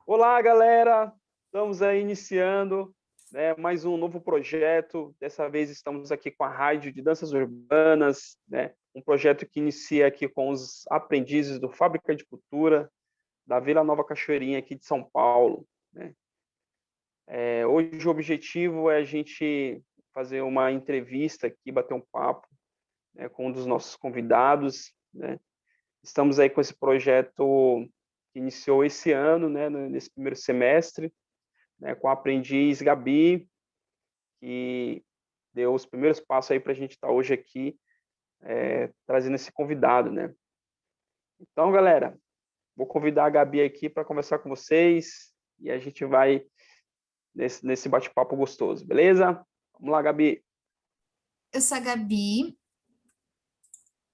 Olá, galera! Estamos aí iniciando, né, mais um novo projeto. Dessa vez estamos aqui com a Rádio de Danças Urbanas, né, um projeto que inicia aqui com os aprendizes do Fábrica de Cultura da Vila Nova Cachoeirinha, aqui de São Paulo, né. Hoje o objetivo é a gente fazer uma entrevista aqui, bater um papo, né, com um dos nossos convidados, né. Estamos aí com esse projeto que iniciou esse ano, né, nesse primeiro semestre, né, com a aprendiz Gabi, que deu os primeiros passos aí para a gente estar hoje aqui, trazendo esse convidado, né? Então, galera, vou convidar a Gabi aqui para conversar com vocês e a gente vai nesse bate-papo gostoso, beleza? Vamos lá, Gabi. Eu sou a Gabi,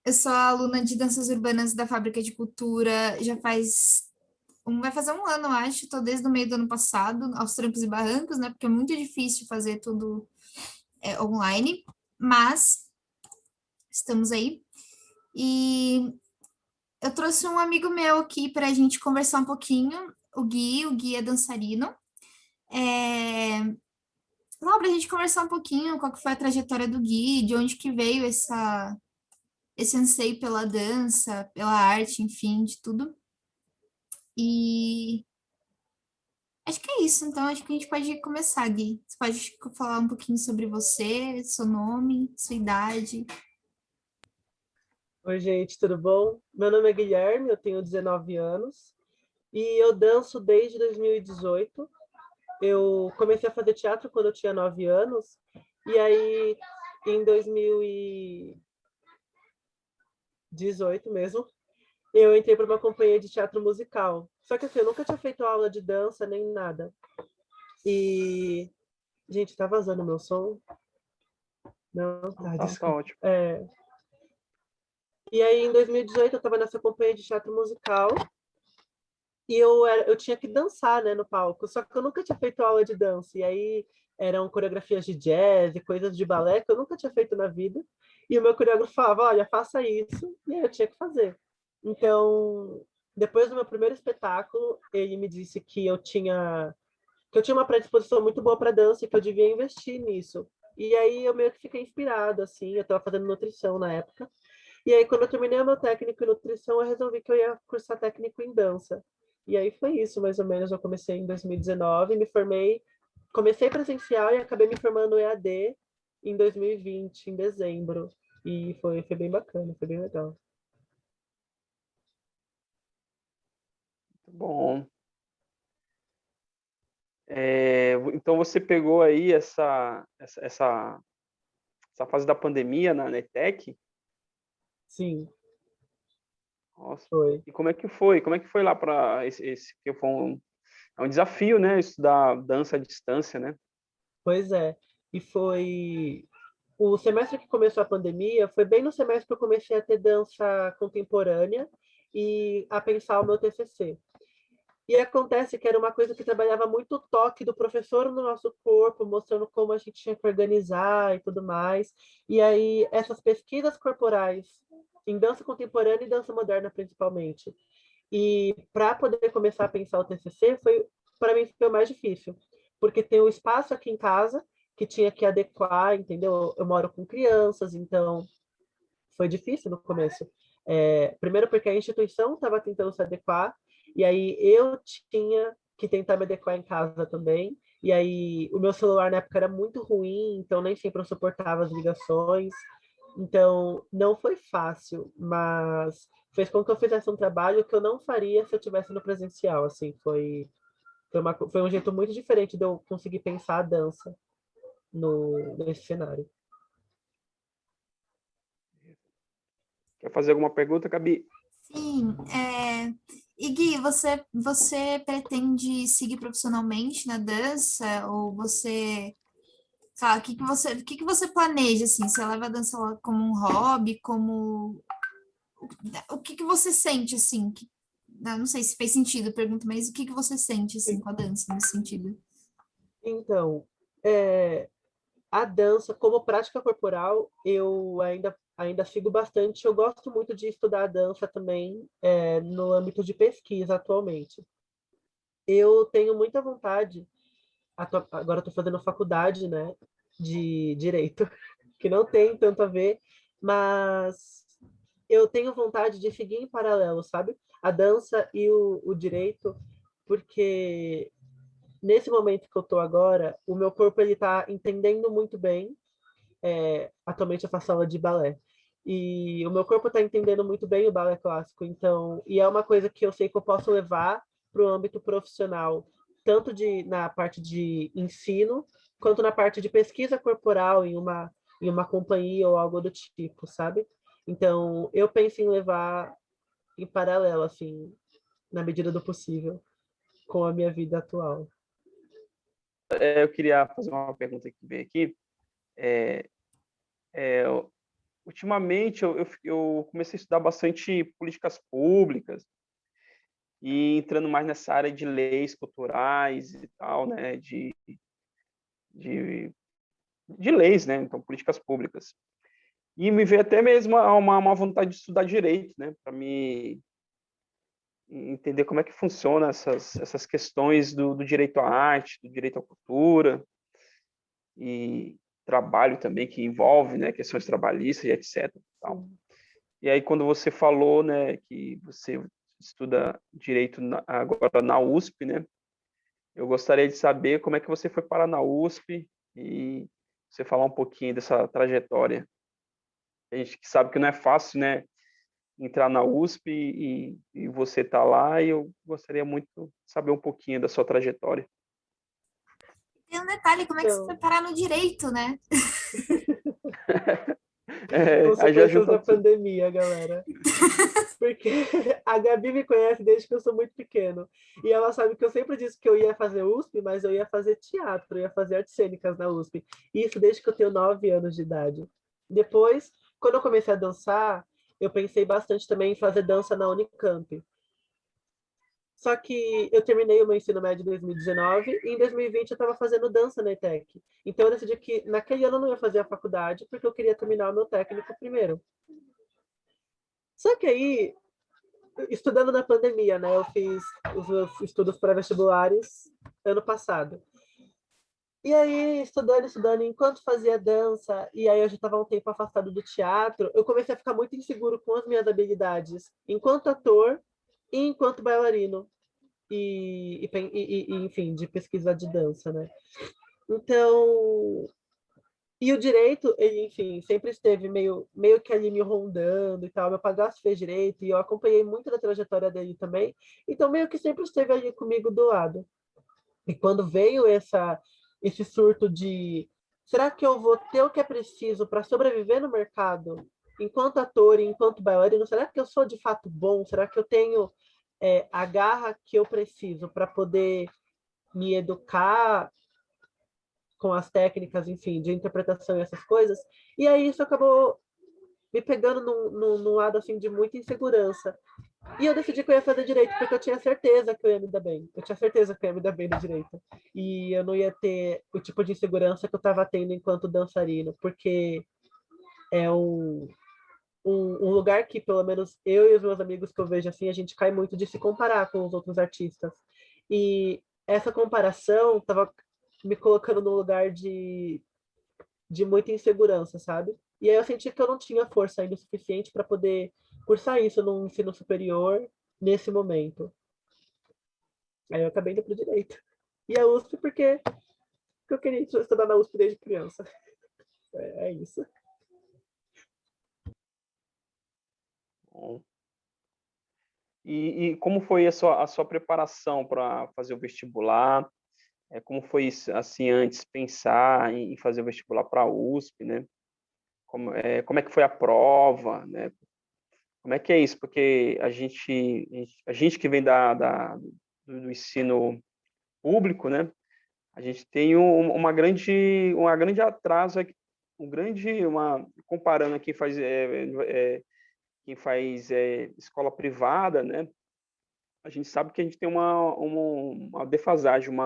eu sou aluna de danças urbanas da Fábrica de Cultura já vai fazer um ano, eu acho, estou desde o meio do ano passado, aos trancos e barrancos, né, porque é muito difícil fazer tudo online, mas estamos aí. E eu trouxe um amigo meu aqui para a gente conversar um pouquinho, o Gui é dançarino, é... Lá para a gente conversar um pouquinho qual que foi a trajetória do Gui, de onde que veio esse anseio pela dança, pela arte, enfim, de tudo. E acho que é isso. Então, acho que a gente pode começar, Gui. Você pode falar um pouquinho sobre você, seu nome, sua idade. Oi, gente, tudo bom? Meu nome é Guilherme, eu tenho 19 anos e eu danço desde 2018. Eu comecei a fazer teatro quando eu tinha 9 anos e aí, em 2018 mesmo, eu entrei para uma companhia de teatro musical. Só que assim, eu nunca tinha feito aula de dança nem nada. E, gente, tá vazando meu som? Não, tá, Tá desculpa. ótimo. E aí, em 2018, eu estava nessa companhia de teatro musical e eu tinha que dançar, né, no palco. Só que eu nunca tinha feito aula de dança. E aí eram coreografias de jazz e coisas de balé que eu nunca tinha feito na vida. E o meu coreógrafo falava, olha, faça isso. E aí eu tinha que fazer. Então, depois do meu primeiro espetáculo, ele me disse que eu tinha uma predisposição muito boa para dança e que eu devia investir nisso. E aí eu meio que fiquei inspirado, assim. Eu estava fazendo nutrição na época. E aí, quando eu terminei o meu técnico em nutrição, eu resolvi que eu ia cursar técnico em dança. E aí foi isso, mais ou menos. Eu comecei em 2019, me formei, comecei presencial e acabei me formando EAD em 2020, em dezembro. E foi bem bacana, foi bem legal. Bom. Então você pegou aí essa fase da pandemia na ETEC? Sim, Nossa. foi. E como é que foi? Como é que foi lá para esse que foi é um desafio, né? Estudar dança à distância, né? Pois é. E foi. O semestre que começou a pandemia foi bem no semestre que eu comecei a ter dança contemporânea e a pensar o meu TCC. E acontece que era uma coisa que trabalhava muito o toque do professor no nosso corpo, mostrando como a gente tinha que organizar e tudo mais. E aí, essas pesquisas corporais, em dança contemporânea e dança moderna, principalmente. E para poder começar a pensar o TCC, para mim, foi o mais difícil. Porque tem o espaço aqui em casa, que tinha que adequar, entendeu? Eu moro com crianças, então foi difícil no começo. Primeiro porque a instituição estava tentando se adequar, e aí eu tinha que tentar me adequar em casa também. E aí o meu celular na época era muito ruim, então nem sempre eu suportava as ligações. Então não foi fácil, mas fez com que eu fizesse um trabalho que eu não faria se eu tivesse no presencial. Assim, foi um jeito muito diferente de eu conseguir pensar a dança nesse cenário. Quer fazer alguma pergunta, Gabi? Sim, e Gui, você pretende seguir profissionalmente na dança? Ou você, sabe, o que que você planeja, assim? Você leva a dança como um hobby, o que que você sente, assim? Não sei se fez sentido a pergunta, mas o que que você sente, assim, com a dança, nesse sentido? Então, é, a dança, como prática corporal, eu ainda sigo bastante. Eu gosto muito de estudar a dança também, no âmbito de pesquisa atualmente. eu tenho muita vontade, agora estou fazendo faculdade, né, de Direito, que não tem tanto a ver, mas eu tenho vontade de seguir em paralelo, sabe? A dança e o direito, porque nesse momento que eu estou agora, o meu corpo ele está entendendo muito bem. Atualmente eu faço aula de balé. E o meu corpo está entendendo muito bem o balé clássico, então, e é uma coisa que eu sei que eu posso levar para o âmbito profissional, tanto na parte de ensino, quanto na parte de pesquisa corporal em uma companhia ou algo do tipo, sabe? Então, eu penso em levar em paralelo, assim, na medida do possível, com a minha vida atual. Eu queria fazer uma pergunta que veio aqui. Ultimamente, eu comecei a estudar bastante políticas públicas e entrando mais nessa área de leis culturais e tal, né, de, de leis, né, então políticas públicas. E me veio até mesmo uma vontade de estudar direito, né, para me entender como é que funciona essas questões do direito à arte, do direito à cultura e trabalho também que envolve, né, questões trabalhistas e etc. Tal. E aí quando você falou, né, que você estuda direito agora na USP, né, eu gostaria de saber como é que você foi parar na USP e você falar um pouquinho dessa trajetória. A gente que sabe que não é fácil, né, entrar na USP e você tá lá, e eu gostaria muito de saber um pouquinho da sua trajetória. Tem um detalhe, como é que você foi Então, parar no direito, né? Aí já consequências junta da tudo. pandemia, galera. Porque a Gabi me conhece desde que eu sou muito pequeno. E ela sabe que eu sempre disse que eu ia fazer USP, mas eu ia fazer teatro, eu ia fazer artes cênicas na USP. Isso desde que eu tenho 9 anos de idade. Depois, quando eu comecei a dançar, eu pensei bastante também em fazer dança na Unicamp. Só que eu terminei o meu ensino médio em 2019 e em 2020 eu estava fazendo dança na ETEC. Então eu decidi que naquele ano eu não ia fazer a faculdade porque eu queria terminar o meu técnico primeiro. Só que aí, estudando na pandemia, né? Eu fiz os meus estudos pré-vestibulares ano passado. E aí, estudando, enquanto fazia dança, e aí eu já estava um tempo afastado do teatro, eu comecei a ficar muito inseguro com as minhas habilidades enquanto ator e enquanto bailarino. Enfim, de pesquisa de dança, né? Então, e o direito, ele, enfim, sempre esteve meio que ali me rondando e tal. Meu padrasto fez direito e eu acompanhei muito da trajetória dele também. Então, meio que sempre esteve ali comigo do lado. E quando veio esse surto de será que eu vou ter o que é preciso para sobreviver no mercado enquanto ator e enquanto bailarino? Será que eu sou de fato bom? Será que eu tenho a garra que eu preciso para poder me educar com as técnicas, enfim, de interpretação e essas coisas? E aí isso acabou me pegando num lado assim de muita insegurança. E eu decidi que eu ia fazer direito, porque eu tinha certeza que eu ia me dar bem. Eu tinha certeza que eu ia me dar bem no direito. E eu não ia ter o tipo de insegurança que eu estava tendo enquanto dançarino, porque é um lugar que, pelo menos eu e os meus amigos que eu vejo assim, a gente cai muito de se comparar com os outros artistas. E essa comparação estava me colocando num lugar de muita insegurança, sabe? E aí eu senti que eu não tinha força ainda o suficiente para poder cursar isso no ensino superior nesse momento. Aí eu acabei indo para o direito. E a USP porque eu queria estudar na USP desde criança. É isso. Bom. E como foi a sua preparação para fazer o vestibular? Como foi assim antes pensar em fazer o vestibular para a USP, né? Como é que foi a prova, né? Como é que é isso? Porque a gente que vem do ensino público, né? A gente tem uma grande atraso, comparando a quem faz escola privada, né? A gente sabe que a gente tem uma defasagem,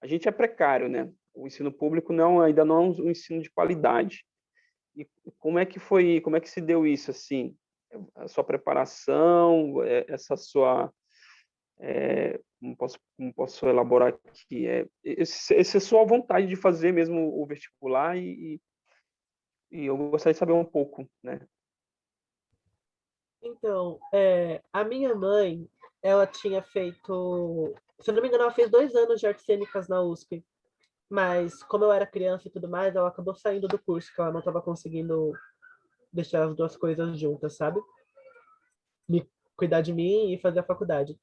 a gente é precário, né? O ensino público ainda não é um ensino de qualidade. E como é que se deu isso assim? A sua preparação, essa sua Como posso elaborar aqui? Essa é a sua vontade de fazer mesmo o vestibular e eu gostaria de saber um pouco, né? Então, a minha mãe, ela tinha feito, se eu não me engano, ela fez 2 anos de artes cênicas na USP, mas como eu era criança e tudo mais, ela acabou saindo do curso, que ela não estava conseguindo deixar as duas coisas juntas, sabe? Me cuidar de mim e fazer a faculdade.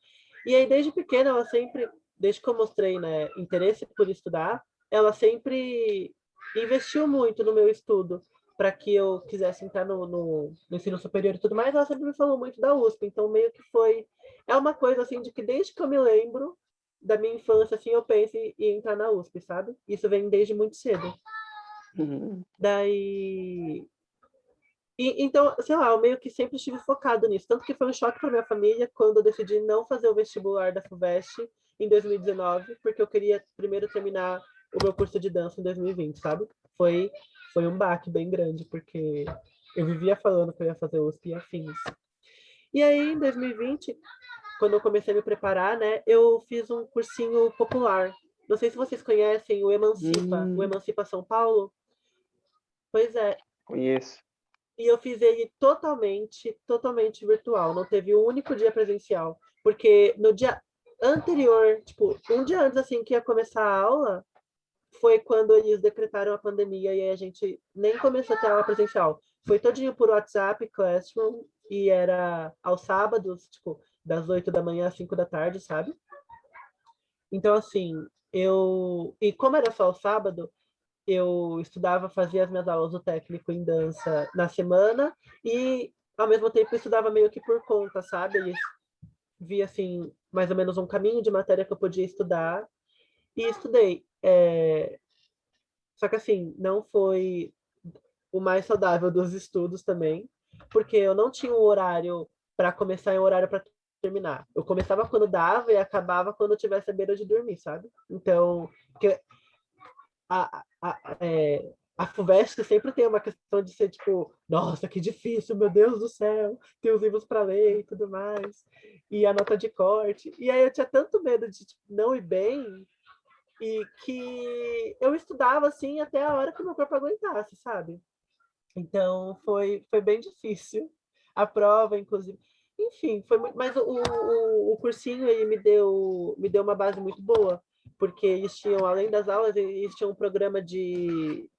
E aí, desde pequena, ela sempre, desde que eu mostrei, né, interesse por estudar, ela sempre investiu muito no meu estudo para que eu quisesse entrar no ensino superior e tudo mais. Ela sempre me falou muito da USP, então meio que foi é uma coisa assim de que desde que eu me lembro da minha infância assim eu penso em entrar na USP, sabe? Isso vem desde muito cedo. Uhum. Daí então, sei lá, eu meio que sempre estive focado nisso. Tanto que foi um choque para minha família quando eu decidi não fazer o vestibular da FUVEST em 2019, porque eu queria primeiro terminar o meu curso de dança em 2020, sabe? Foi um baque bem grande, porque eu vivia falando que eu ia fazer USP e afins. E aí, em 2020, quando eu comecei a me preparar, né, eu fiz um cursinho popular. Não sei se vocês conhecem o Emancipa São Paulo. Pois é, Conheço. e eu fiz ele totalmente virtual. Não teve um único dia presencial. Porque no dia anterior, tipo, um dia antes assim que ia começar a aula, foi quando eles decretaram a pandemia e aí a gente nem começou a ter aula presencial. Foi todinho por WhatsApp, Classroom, e era aos sábados, tipo, das 8 da manhã às 5 da tarde, sabe? Então, assim, E como era só o sábado, eu estudava, fazia as minhas aulas do técnico em dança na semana e, ao mesmo tempo, eu estudava meio que por conta, sabe? Eles via, assim, mais ou menos um caminho de matéria que eu podia estudar e estudei. Só que, assim, não foi o mais saudável dos estudos também, porque eu não tinha um horário para começar e um horário para terminar. Eu começava quando dava e acabava quando eu tivesse a beira de dormir, sabe? Então, porque a FUVEST sempre tem uma questão de ser tipo, nossa, que difícil, meu Deus do céu, tem os livros para ler e tudo mais, e a nota de corte. E aí eu tinha tanto medo de tipo, não ir bem, e que eu estudava assim até a hora que meu corpo aguentasse, sabe? Então foi bem difícil. A prova, inclusive. Enfim, foi muito. Mas o cursinho ele me deu uma base muito boa, porque eles tinham, além das aulas, eles tinham um programa de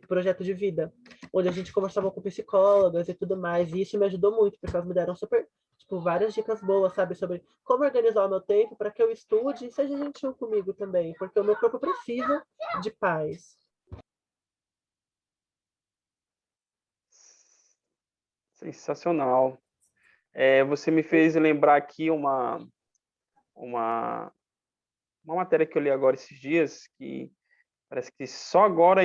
projeto de vida, onde a gente conversava com psicólogas e tudo mais, e isso me ajudou muito, porque elas me deram super, tipo, várias dicas boas, sabe, sobre como organizar o meu tempo para que eu estude e seja gentil comigo também, porque o meu corpo precisa de paz. Sensacional. Você me fez lembrar aqui uma, uma matéria que eu li agora esses dias, que parece que só agora,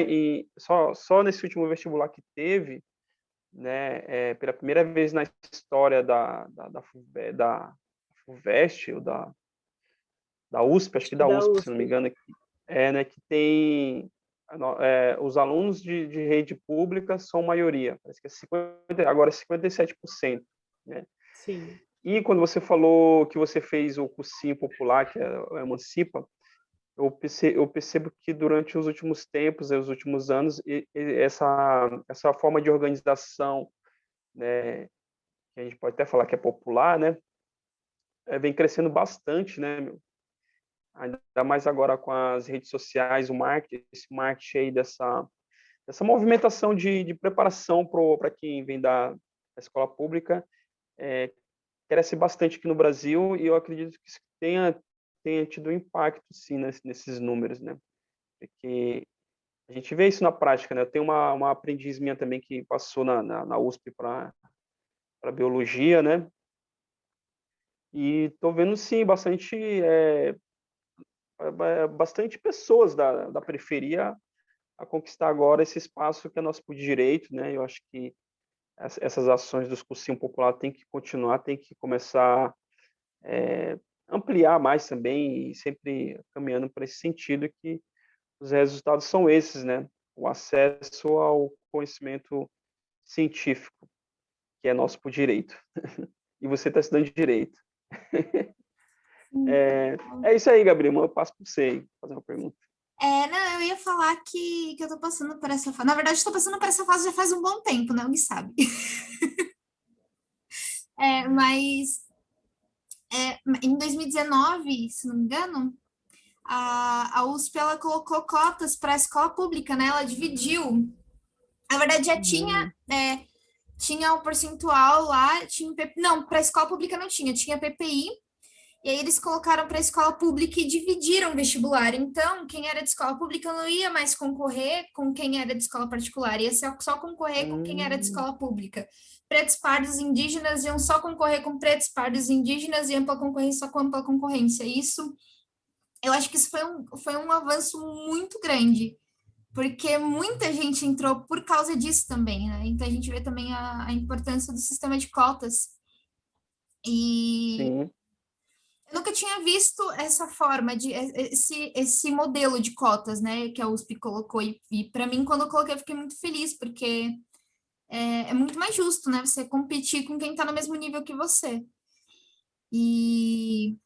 só nesse último vestibular que teve, né, pela primeira vez na história da FUVEST, ou da USP, acho Acho que que da da USP, se não me USP. engano, né, que tem os alunos de rede pública são maioria, parece que agora é 57%, né? Sim. E quando você falou que você fez o cursinho popular, que é o Emancipa, eu percebo que durante os últimos tempos, os últimos anos, essa forma de organização, né, que a gente pode até falar que é popular, né, vem crescendo bastante, né, meu? Ainda mais agora com as redes sociais, esse marketing aí dessa movimentação de preparação para quem vem da escola pública, é, cresce bastante aqui no Brasil e eu acredito que isso tenha tido impacto, sim, nesses números, né? Porque a gente vê isso na prática, né? Eu tenho uma aprendiz minha também que passou na USP para biologia, né? E estou vendo, sim, bastante pessoas da periferia a conquistar agora esse espaço que é nosso por direito, né? Eu acho que essas ações dos cursinhos popular tem que continuar, tem que começar ampliar mais também e sempre caminhando para esse sentido que os resultados são esses, né? O acesso ao conhecimento científico, que é nosso por direito. E você está estudando direito. É isso aí, Gabriel. Eu passo para você aí, fazer uma pergunta. Não, eu ia falar que eu tô passando por essa fase. Na verdade, estou passando por essa fase já faz um bom tempo, né? Alguém sabe. Mas em 2019, se não me engano, a USP ela colocou cotas para a escola pública, né? Ela dividiu. Na verdade, já tinha um percentual lá, não, para a escola pública não tinha PPI, e aí eles colocaram para a escola pública e dividiram o vestibular. Então, quem era de escola pública não ia mais concorrer com quem era de escola particular, ia só concorrer com quem era de Hum, escola pública. Pretos, pardos, indígenas iam só concorrer com pretos, pardos, indígenas e ampla concorrência só com ampla concorrência. Eu acho que isso foi um avanço muito grande, porque muita gente entrou por causa disso também, né? Então a gente vê também a importância do sistema de cotas. E sim. eu nunca tinha visto essa forma esse modelo de cotas, né, que a USP colocou. E para mim, quando eu coloquei, eu fiquei muito feliz, porque é muito mais justo, né? Você competir com quem está no mesmo nível que você. E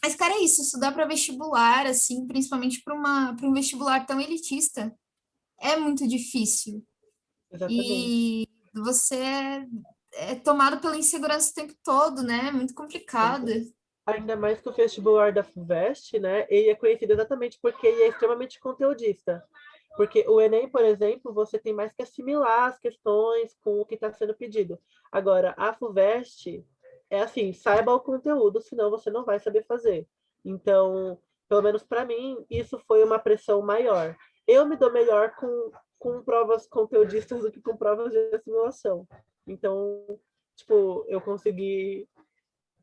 Mas, cara, é isso, estudar para vestibular, assim, principalmente para um vestibular tão elitista, é muito difícil. Exatamente. E você é tomado pela insegurança o tempo todo, né? É muito complicado. Ainda mais que o vestibular da FUVEST, né? Ele é conhecido exatamente porque ele é extremamente conteudista. Porque o Enem, por exemplo, você tem mais que assimilar as questões com o que está sendo pedido. Agora, a FUVEST é assim, saiba o conteúdo, senão você não vai saber fazer. Então, pelo menos para mim, isso foi uma pressão maior. Eu me dou melhor com provas conteudistas do que com provas de assimilação. Então, tipo, eu consegui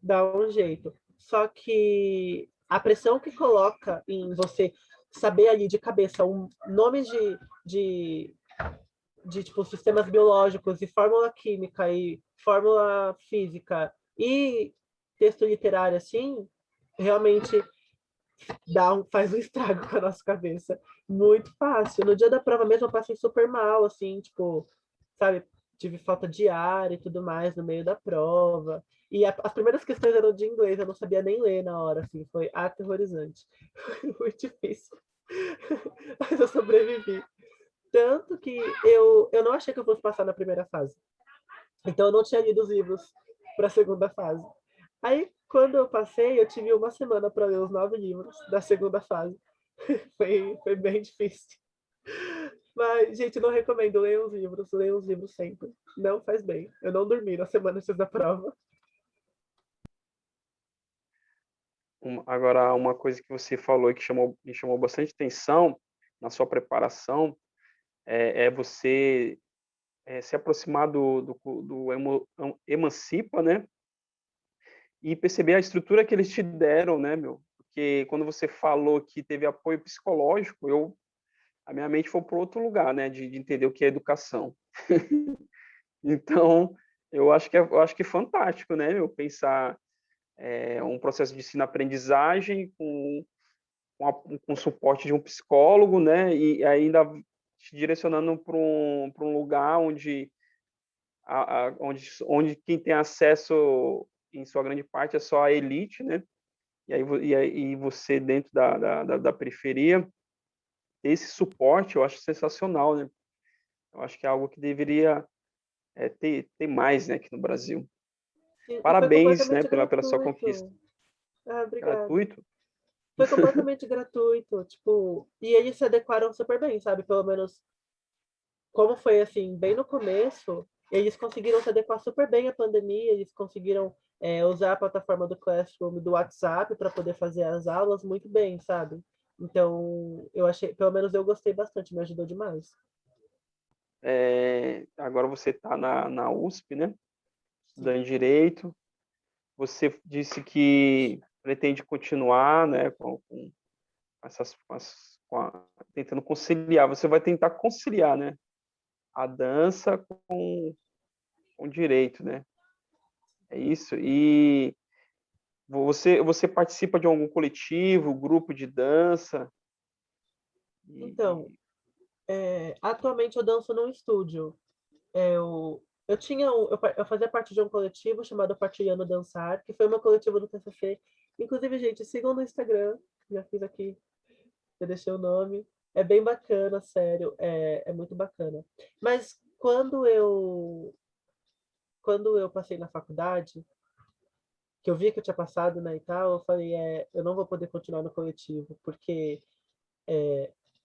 dar um jeito. Só que a pressão que coloca em você saber ali de cabeça nomes de, de tipo, sistemas biológicos e fórmula química e fórmula física e texto literário, assim, realmente faz um estrago com a nossa cabeça. Muito fácil. No dia da prova mesmo eu passei super mal, assim, tipo, sabe, tive falta de ar e tudo mais no meio da prova. E as primeiras questões eram de inglês, eu não sabia nem ler na hora, assim, foi aterrorizante. Foi muito difícil. Mas eu sobrevivi. Tanto que eu não achei que eu fosse passar na primeira fase. Então eu não tinha lido os livros para a segunda fase. Aí, quando eu passei, eu tive uma semana para ler os 9 livros da segunda fase. Foi bem difícil. Mas, gente, não recomendo ler os livros sempre. Não faz bem. Eu não dormi na semana antes da prova. Agora, uma coisa que você falou e que me chamou bastante atenção na sua preparação é você se aproximar do Emancipa, né? E perceber a estrutura que eles te deram, né, meu? Porque quando você falou que teve apoio psicológico, a minha mente foi para outro lugar, né, de entender o que é educação. Então, eu acho que é fantástico, né, meu, pensar um processo de ensino-aprendizagem com suporte de um psicólogo, né, e ainda te direcionando para um lugar onde quem tem acesso, em sua grande parte, é só a elite, né, e você dentro da periferia, esse suporte eu acho sensacional, né? Eu acho que é algo que deveria ter mais, né, aqui no Brasil. E foi Parabéns, né, completamente pela sua conquista. gratuito. Ah, obrigada. Gratuito? Foi completamente gratuito, tipo, e eles se adequaram super bem, sabe? Pelo menos como foi assim, bem no começo, eles conseguiram se adequar super bem à pandemia, eles conseguiram usar a plataforma do Classroom do WhatsApp para poder fazer as aulas muito bem, sabe? Então, eu achei, pelo menos eu gostei bastante, me ajudou demais. Agora você está na USP, né? Estudando Direito. Você disse que pretende continuar, né, tentando conciliar. Você vai tentar conciliar, né, a dança com o direito, né? É isso. E você participa de algum coletivo, grupo de dança? Então, E, atualmente eu danço num estúdio. Eu eu fazia parte de um coletivo chamado Partilhando Dançar, que foi uma coletiva do TCC. Inclusive, gente, sigam no Instagram, já fiz aqui, já deixei o nome. É bem bacana, sério, é muito bacana. Mas quando eu passei na faculdade, que eu vi que eu tinha passado, né, e tal, eu falei, eu não vou poder continuar no coletivo, porque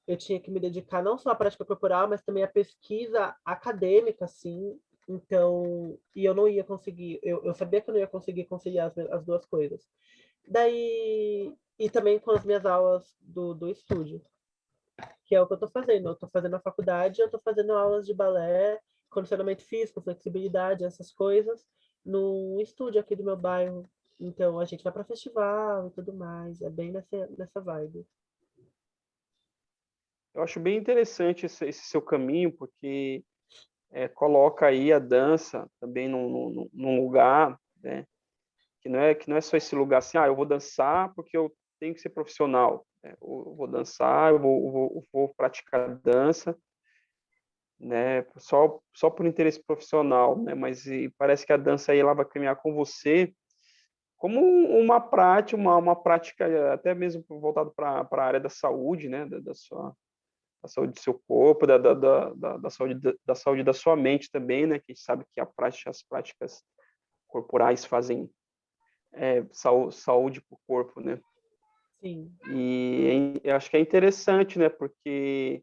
eu tinha que me dedicar não só à prática corporal, mas também à pesquisa acadêmica, assim. Então, e eu não ia conseguir, eu sabia que eu não ia conseguir conciliar as duas coisas. Daí, e também com as minhas aulas do estúdio, que é o que eu estou fazendo. Eu estou fazendo a faculdade, eu estou fazendo aulas de balé, condicionamento físico, flexibilidade, essas coisas, num estúdio aqui do meu bairro. Então, a gente vai para festival e tudo mais. É bem nessa vibe. Eu acho bem interessante esse seu caminho, porque coloca aí a dança também num lugar, né, que não é só esse lugar assim, eu vou dançar porque eu tenho que ser profissional, né? Eu vou dançar, eu vou praticar dança, né, só por interesse profissional, né, mas parece que a dança aí ela vai caminhar com você como uma prática até mesmo voltado para a área da saúde, né, da saúde do seu corpo, da saúde da sua mente também, né, que a gente sabe que as práticas corporais fazem saúde para o corpo, né? Sim. E eu acho que é interessante, né? Porque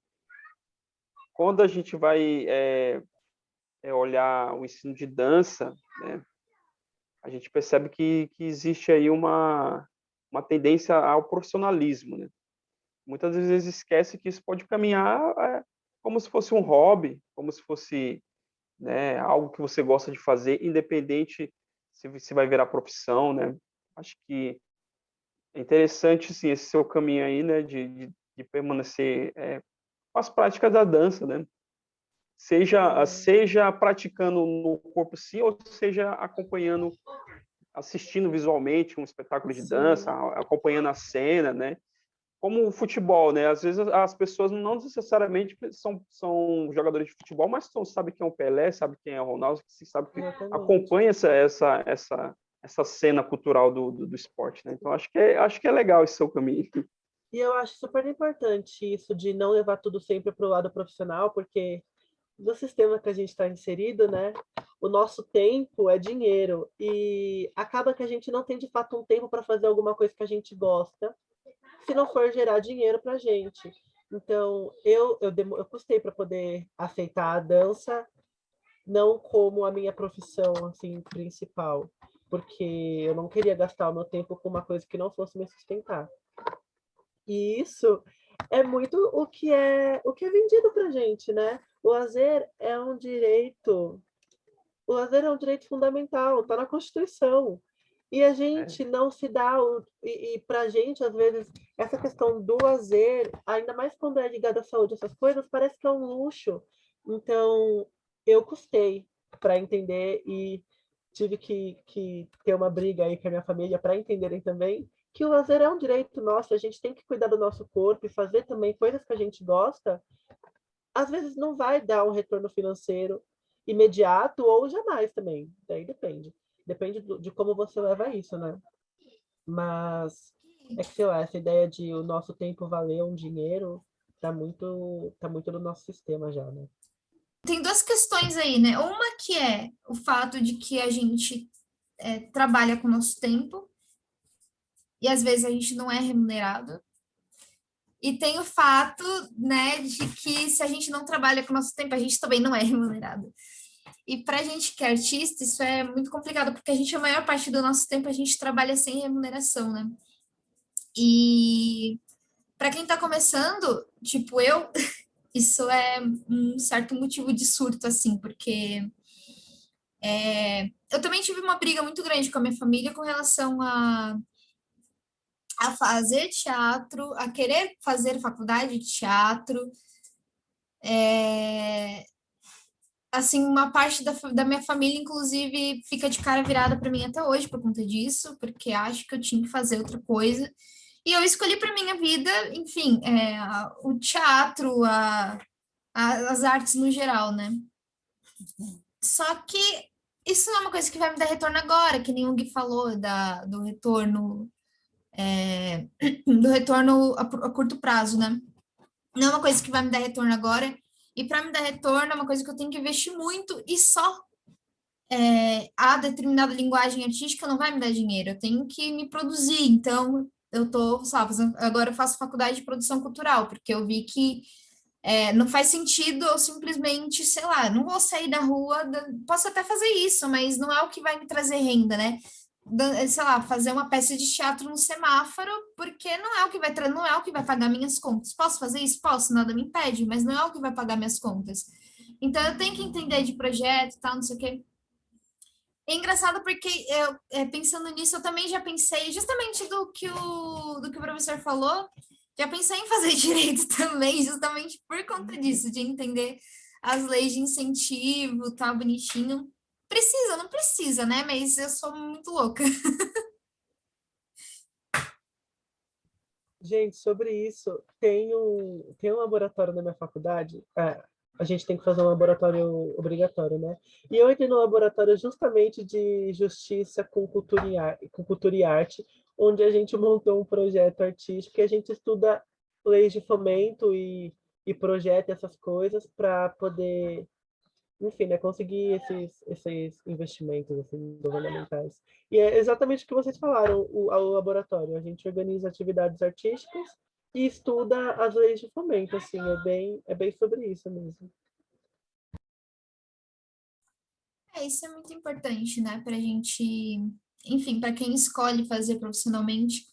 quando a gente vai olhar o ensino de dança, né, a gente percebe que existe aí uma tendência ao profissionalismo, né? Muitas vezes esquece que isso pode caminhar como se fosse um hobby, como se fosse, né, algo que você gosta de fazer, independente se vai virar profissão, né? Acho que é interessante, sim, esse seu caminho aí, né, de permanecer com as práticas da dança, né? Seja praticando no corpo, sim, ou seja acompanhando, assistindo visualmente um espetáculo de dança, Sim. acompanhando a cena, né? Como o futebol, né? Às vezes as pessoas não necessariamente são jogadores de futebol, mas sabe quem é o Pelé, sabe quem é o Ronaldo, sabe que Exatamente. acompanha essa cena cultural do esporte, né? Então acho que é legal esse seu caminho. E eu acho super importante isso de não levar tudo sempre para o lado profissional, porque no sistema que a gente está inserido, né, o nosso tempo é dinheiro e acaba que a gente não tem de fato um tempo para fazer alguma coisa que a gente gosta, se não for gerar dinheiro para a gente. Então, eu custei para poder aceitar a dança não como a minha profissão assim principal, porque eu não queria gastar o meu tempo com uma coisa que não fosse me sustentar. E isso é muito o que é vendido para gente, né? O lazer é um direito fundamental, está na Constituição. E a gente não se dá, e para a gente, às vezes, essa questão do lazer, ainda mais quando é ligada à saúde, essas coisas, parece que é um luxo. Então, eu custei para entender e tive que ter uma briga aí com a minha família para entenderem também que o lazer é um direito nosso, a gente tem que cuidar do nosso corpo e fazer também coisas que a gente gosta. Às vezes não vai dar um retorno financeiro imediato ou jamais também, daí depende. Depende de como você leva isso, né? Mas é que, sei lá, essa ideia de o nosso tempo valer um dinheiro tá muito no nosso sistema já, né? Tem duas questões aí, né? Uma que é o fato de que a gente trabalha com o nosso tempo e às vezes a gente não é remunerado. E tem o fato, né, de que se a gente não trabalha com o nosso tempo, a gente também não é remunerado. E para a gente que é artista, isso é muito complicado, porque a maior parte do nosso tempo, a gente trabalha sem remuneração, né? E para quem está começando, tipo eu, isso é um certo motivo de surto, assim, porque eu também tive uma briga muito grande com a minha família com relação a fazer teatro, a querer fazer faculdade de teatro. Assim, uma parte da minha família, inclusive, fica de cara virada para mim até hoje por conta disso, porque acho que eu tinha que fazer outra coisa. E eu escolhi para minha vida, enfim, o teatro, as artes no geral, né? Só que isso não é uma coisa que vai me dar retorno agora, que nem o Gui falou do retorno, do retorno a curto prazo, né? Não é uma coisa que vai me dar retorno agora. E para me dar retorno é uma coisa que eu tenho que investir muito e só a determinada linguagem artística não vai me dar dinheiro. Eu tenho que me produzir. Então, eu tô, sabe, agora eu faço faculdade de produção cultural, porque eu vi que não faz sentido eu simplesmente, sei lá, não vou sair da rua, posso até fazer isso, mas não é o que vai me trazer renda, né? Sei lá, fazer uma peça de teatro no semáforo, porque não é o que não é o que vai pagar minhas contas. Posso fazer isso? Posso, nada me impede, mas não é o que vai pagar minhas contas. Então eu tenho que entender de projeto e tal, não sei o quê. É engraçado porque pensando nisso, eu também já pensei justamente do que o professor falou, já pensei em fazer direito também, justamente por conta disso, de entender as leis de incentivo, tá bonitinho. Precisa, não precisa, né? Mas eu sou muito louca. Gente, sobre isso, tem um laboratório na minha faculdade. A gente tem que fazer um laboratório obrigatório, né? E eu entrei no laboratório justamente de justiça com cultura e arte, onde a gente montou um projeto artístico e a gente estuda leis de fomento e projeta essas coisas para poder, enfim, né, conseguir esses investimentos assim, governamentais. E é exatamente o que vocês falaram, o laboratório. A gente organiza atividades artísticas e estuda as leis de fomento, assim, é bem sobre isso mesmo. Isso é muito importante, né? Para a gente, enfim, para quem escolhe fazer profissionalmente,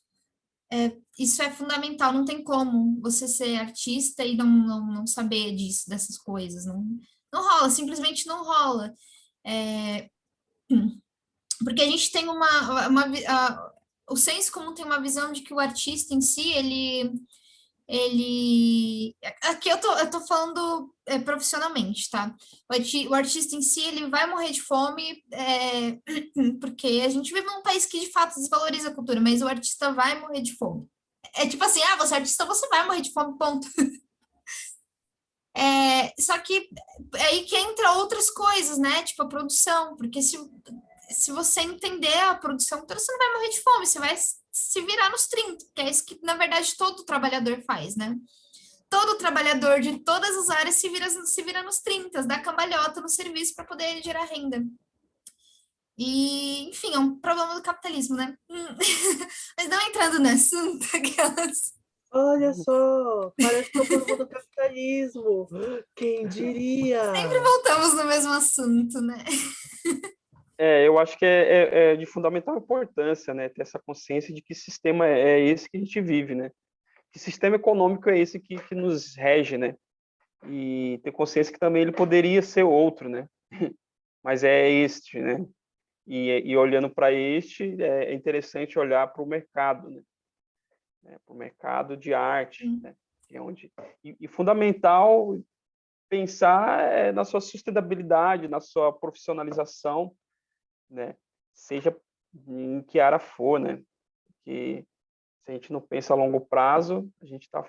isso é fundamental. Não tem como você ser artista e não saber disso, dessas coisas. Não rola, simplesmente não rola. É, porque a gente tem o senso comum tem uma visão de que o artista em si, aqui eu tô falando profissionalmente, tá? O artista em si, ele vai morrer de fome, porque a gente vive num país que de fato desvaloriza a cultura, mas o artista vai morrer de fome. É tipo assim, você é artista, você vai morrer de fome, ponto. Só que é aí que entra outras coisas, né? Tipo a produção, porque se você entender a produção, então você não vai morrer de fome, você vai se virar nos 30, que é isso que, na verdade, todo trabalhador faz, né? Todo trabalhador de todas as áreas se vira nos 30, dá cambalhota no serviço para poder gerar renda. E, enfim, é um problema do capitalismo, né? Mas não entrando no assunto, aquelas. Olha só, parece que é o problema do capitalismo. Quem Sempre diria? voltamos no mesmo assunto, né? Eu acho que é de fundamental importância, né, ter essa consciência de que sistema é esse que a gente vive, né? Que sistema econômico é esse que nos rege, né? E ter consciência que também ele poderia ser outro, né? Mas é este, né? E olhando para este, é interessante olhar para o mercado, né? Para o mercado de arte, né? Que é onde e fundamental pensar na sua sustentabilidade, na sua profissionalização, né? Seja em que área for, né? Porque se a gente não pensa a longo prazo, a gente está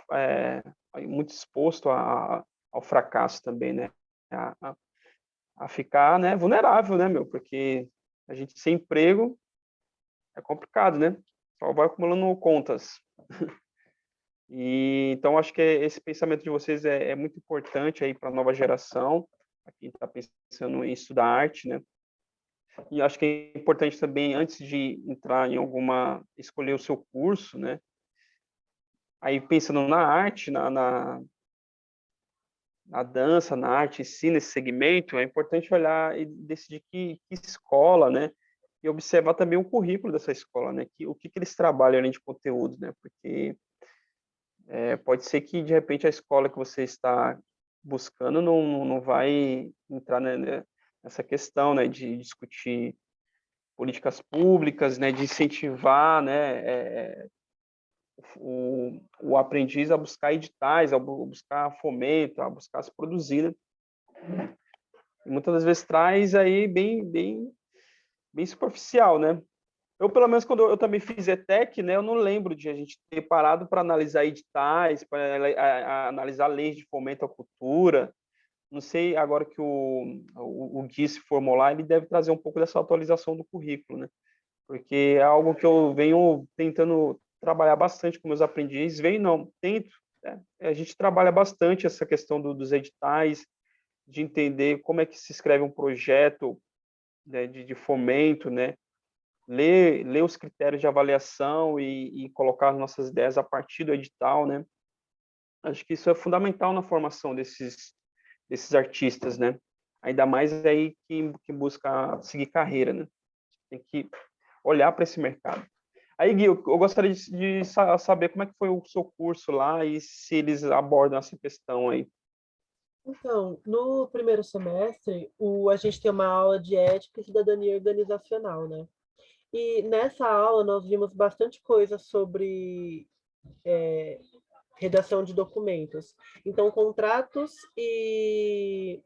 muito exposto ao fracasso também, né? A ficar, né, vulnerável, né, meu? Porque a gente sem emprego é complicado, né? Só vai acumulando contas. E então acho que esse pensamento de vocês é muito importante aí para a nova geração, para quem está pensando em estudar arte, né? E acho que é importante também, antes de entrar em escolher o seu curso, né? Aí pensando na arte, na dança, na arte em si, nesse segmento, é importante olhar e decidir que escola, né? E observar também o currículo dessa escola, né? O que eles trabalham além de conteúdo, né? Porque pode ser que, de repente, a escola que você está buscando não vai entrar, né, nessa questão, né? De discutir políticas públicas, né? De incentivar, né? O aprendiz a buscar editais, a buscar fomento, a buscar se produzir, né? E muitas das vezes traz aí bem superficial, né? Eu, pelo menos, quando eu também fiz ETEC, né, eu não lembro de a gente ter parado para analisar editais, para analisar leis de fomento à cultura, Não sei, agora que o Gui se formou lá, ele deve trazer um pouco dessa atualização do currículo, né? Porque é algo que eu venho tentando trabalhar bastante com meus aprendizes. Venho, não, tento, né? A gente trabalha bastante essa questão dos editais, de entender como é que se escreve um projeto, né, de fomento, né? Ler os critérios de avaliação e colocar as nossas ideias a partir do edital, né? Acho que isso é fundamental na formação desses artistas, né? Ainda mais aí que busca seguir carreira, né? Tem que olhar para esse mercado. Aí, Gui, eu gostaria de saber como é que foi o seu curso lá e se eles abordam essa questão aí. Então, no primeiro semestre, a gente tem uma aula de ética e cidadania organizacional, né? E nessa aula nós vimos bastante coisa sobre redação de documentos. Então, contratos e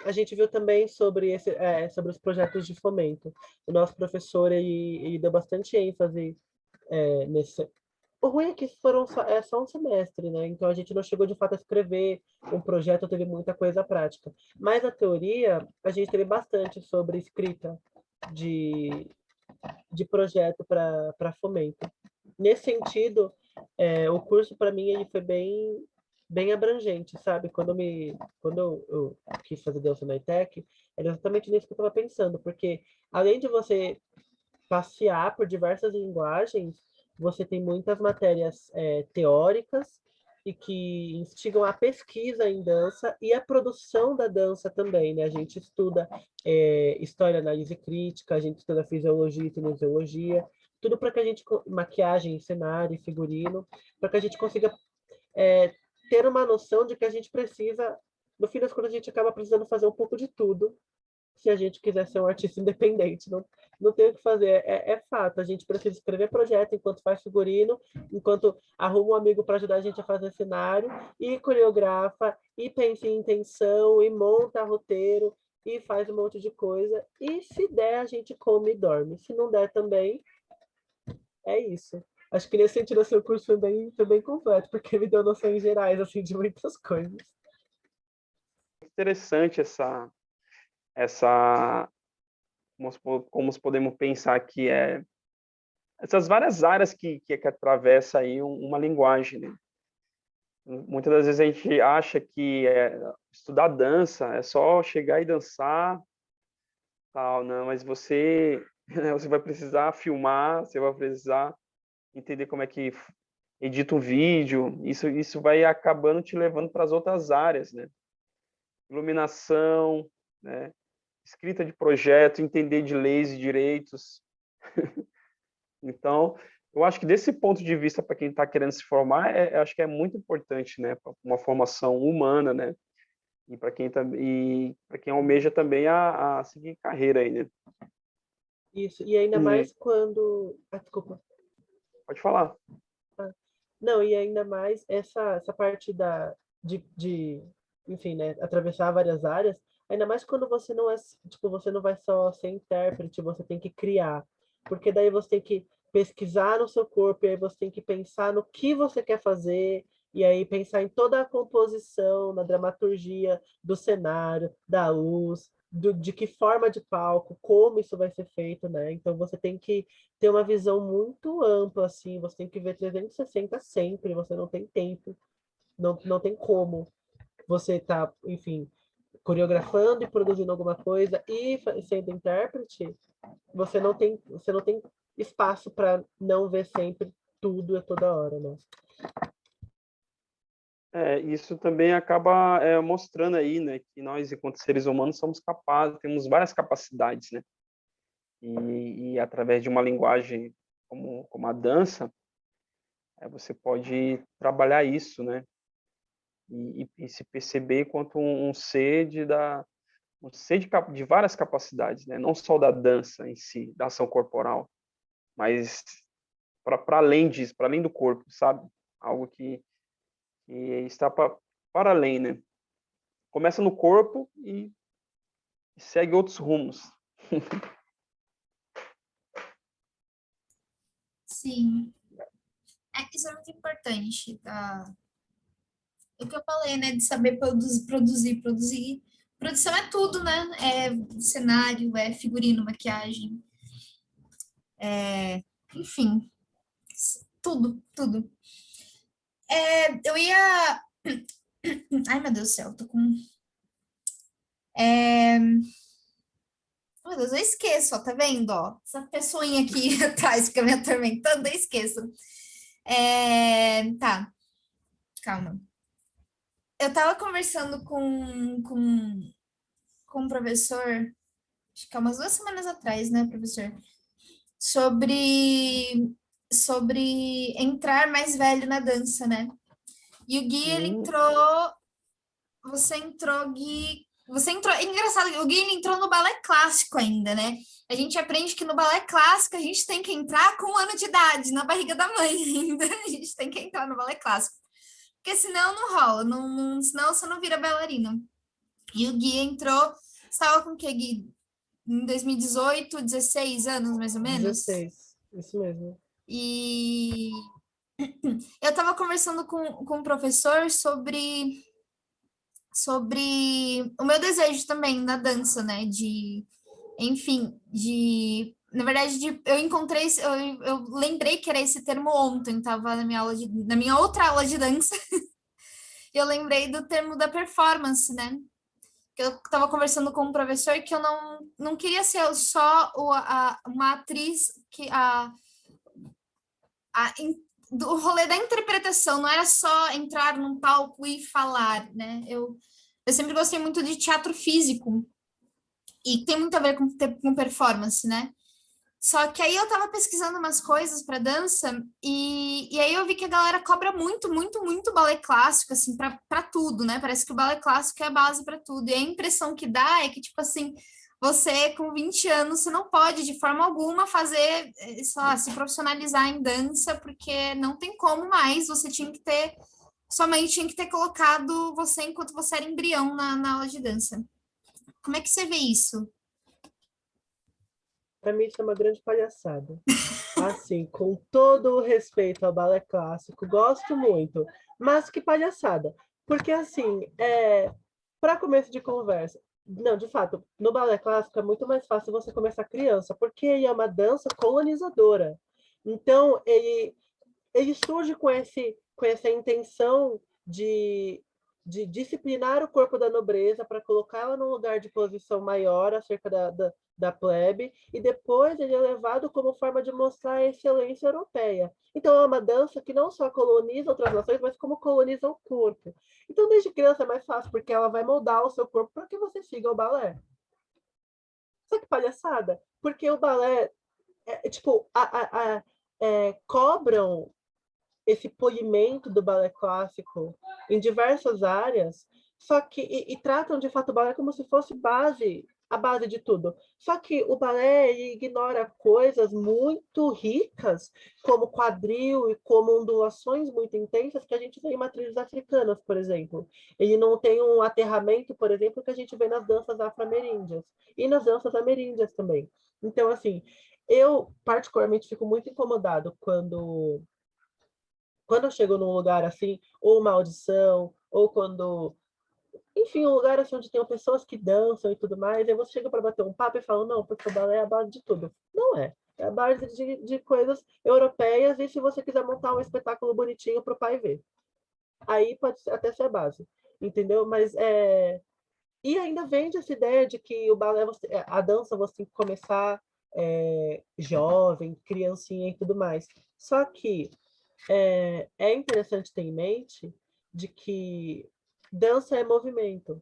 a gente viu também sobre os projetos de fomento. O nosso professor ele deu bastante ênfase nesse. O ruim é que é só um semestre, né? Então a gente não chegou de fato a escrever um projeto, teve muita coisa prática. Mas a teoria, a gente teve bastante sobre escrita de, de projeto para fomento. Nesse sentido, o curso para mim ele foi bem abrangente, sabe? Quando eu quis fazer dança na ITEC, era exatamente nisso que eu estava pensando, porque além de você passear por diversas linguagens, você tem muitas matérias teóricas e que instigam a pesquisa em dança e a produção da dança também, né? A gente estuda história, análise crítica, a gente estuda fisiologia e kinesiologia, tudo para que a gente maquiagem, cenário, figurino, para que a gente consiga ter uma noção de que a gente precisa, no fim das contas, a gente acaba precisando fazer um pouco de tudo se a gente quiser ser um artista independente. Não tem o que fazer, é fato. A gente precisa escrever projeto enquanto faz figurino, enquanto arruma um amigo para ajudar a gente a fazer cenário, e coreografa, e pensa em intenção, e monta roteiro, e faz um monte de coisa. E se der, a gente come e dorme. Se não der também, é isso. Acho que nesse sentido, o seu curso foi bem completo, porque me deu noções gerais assim, de muitas coisas. Interessante essa como podemos pensar que essas várias áreas que atravessa aí uma linguagem, né? Muitas das vezes a gente acha que estudar dança é só chegar e dançar, tal, não, mas você você vai precisar filmar, você vai precisar entender como é que edita um vídeo, isso vai acabando te levando para as outras áreas, né? Iluminação, né? Escrita de projeto, entender de leis e direitos. Então, eu acho que desse ponto de vista, para quem está querendo se formar, acho que é muito importante, né? Para uma formação humana, né? E para quem almeja também a seguir carreira aí, né? Isso, e ainda E, mais quando. Ah, desculpa. pode falar. Não, e ainda mais essa parte enfim, né, atravessar várias áreas, ainda mais quando você não é, tipo, você não vai só ser intérprete, você tem que criar, porque daí você tem que pesquisar no seu corpo, e aí você tem que pensar no que você quer fazer, e aí pensar em toda a composição, na dramaturgia do cenário, da luz, de que forma de palco, como isso vai ser feito, né? Então você tem que ter uma visão muito ampla, assim, você tem que ver 360 sempre, você não tem tempo, não tem como você tá, enfim, coreografando e produzindo alguma coisa e sendo intérprete, você não tem espaço para não ver sempre tudo a toda hora, né? Isso também acaba mostrando aí, né, que nós, enquanto seres humanos, somos capazes, temos várias capacidades, né? E através de uma linguagem como a dança, você pode trabalhar isso, né? E se perceber quanto um ser um ser de várias capacidades, né? Não só da dança em si, da ação corporal, mas para além disso, para além do corpo, sabe? Algo que está para além, né? Começa no corpo e segue outros rumos. Sim, isso é muito importante. o que eu falei, né? De saber produzir. Produção é tudo, né? É cenário, é figurino, maquiagem, enfim, tudo, tudo. Eu ia. Ai, meu Deus do céu, tô com. Meu Deus, eu esqueço, ó, tá vendo? Ó, essa pessoinha aqui atrás fica me atormentando, eu esqueço. Tá, calma. Eu tava conversando com um professor, acho que há umas 2 semanas atrás, né, professor? Sobre entrar mais velho na dança, né? E o Gui, ele entrou. Você entrou, Gui. Você entrou. É engraçado, o Gui ele entrou no balé clássico ainda, né? A gente aprende que no balé clássico a gente tem que entrar com 1 ano de idade, na barriga da mãe ainda. A gente tem que entrar no balé clássico. Porque senão não rola, senão você não vira bailarina. E o Gui entrou. Você estava com o quê, Gui? Em 2018, 16 anos, mais ou menos? 16, isso mesmo. E eu estava conversando com um professor sobre o meu desejo também na dança, né? Enfim, na verdade, eu encontrei, eu lembrei que era esse termo ontem, estava na minha outra aula de dança, e eu lembrei do termo da performance, né? Eu estava conversando com um professor que eu não queria ser só uma atriz do rolê da interpretação, não era só entrar num palco e falar, né? Eu sempre gostei muito de teatro físico e tem muito a ver com performance, né? Só que aí eu tava pesquisando umas coisas para dança e aí eu vi que a galera cobra muito, muito, muito balé clássico, assim, para tudo, né? Parece que o balé clássico é a base para tudo. E a impressão que dá é que, tipo assim, você com 20 anos, você não pode de forma alguma fazer, sei lá, se profissionalizar em dança, porque não tem como mais, sua mãe tinha que ter colocado você enquanto você era embrião na aula de dança. Como é que você vê isso? Para mim, isso é uma grande palhaçada. Assim, com todo o respeito ao balé clássico, gosto muito, mas que palhaçada. Porque, assim, para começo de conversa, não, de fato, no balé clássico é muito mais fácil você começar criança, porque ele é uma dança colonizadora. Então, ele surge com essa intenção de disciplinar o corpo da nobreza para colocá-la num lugar de posição maior acerca da plebe, e depois ele é levado como forma de mostrar a excelência europeia. Então é uma dança que não só coloniza outras nações, mas como coloniza o corpo. Então desde criança é mais fácil, porque ela vai moldar o seu corpo para que você siga o balé. Só que palhaçada, porque o balé, tipo, cobram esse polimento do balé clássico em diversas áreas, só que e tratam de fato o balé como se fosse a base de tudo. Só que o balé ignora coisas muito ricas, como quadril e como ondulações muito intensas que a gente vê em matrizes africanas, por exemplo. Ele não tem um aterramento, por exemplo, que a gente vê nas danças afro-ameríndias e nas danças ameríndias também. Então, assim, eu particularmente fico muito incomodado quando eu chego num lugar assim, ou uma audição, ou quando, enfim, um lugar assim onde tem pessoas que dançam e tudo mais, aí você chega para bater um papo e fala, não, porque o balé é a base de tudo. Não é. É a base de coisas europeias, e se você quiser montar um espetáculo bonitinho para o pai ver. Aí pode até ser a base, entendeu? Mas e ainda vende essa ideia de que o balé, a dança você tem que começar jovem, criancinha e tudo mais. Só que é interessante ter em mente de que dança é movimento.